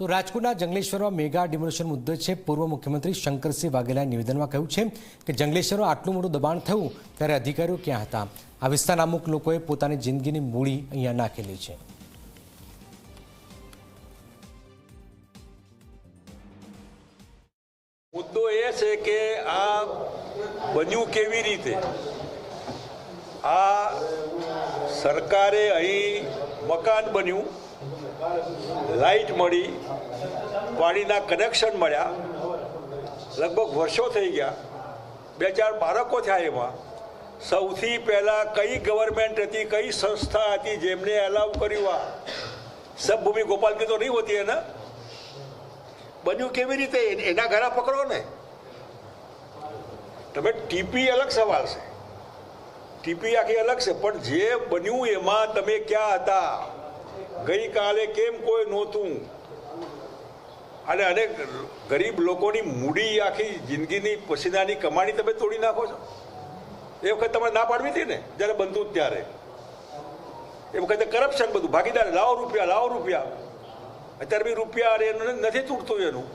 તો રાજકોટના જંગલેશ્વરમાં mega demolition મુદ્દે છે પૂર્વ મુખ્યમંત્રી શંકરસિંહ વાઘેલાએ નિવેદનમાં કહ્યું છે કે જંગલેશ્વરમાં આટલું મોટું દબાણ થયું ત્યારે અધિકારીઓ ક્યાં હતા? આ વિસ્તારના અમુક લોકોએ પોતાની જિંદગીની મૂડી અહીંયા નાખેલી છે। મુદ્દો એ છે કે આ બન્યું કેવી રીતે? આ સરકારે અહીં મકાન બન્યું, લાઇટ મળી, પાણીના કનેક્શન મળ્યા, લગભગ વર્ષો થઈ ગયા, 2-4 બાળકો થયા। એમાં સૌથી પહેલાં કઈ ગવર્મેન્ટ હતી, કઈ સંસ્થા હતી જેમને એલાવ કર્યું? આ સબભૂમિ ગોપાલકી તો નહીં હોતી એને? બન્યું કેવી રીતે એના ઘરા પકડો ને તમે। ટીપી અલગ સવાલ છે, ટીપી આખી અલગ છે, પણ જે બન્યું એમાં તમે ક્યાં હતા? ગઈકાલે કેમ કોઈ નહોતું? અને ગરીબ લોકોની મૂડી, આખી જિંદગીની પસીનાની કમાણી તમે તોડી નાખો છો। એ વખત તમારે ના પાડવી હતી ને જ્યારે બનતું ત્યારે। એ વખતે કરપ્શન બધું ભાગીદાર, લાવો રૂપિયા, લાવો રૂપિયા। અત્યારે બી રૂપિયા એનું નથી તૂટતું એનું।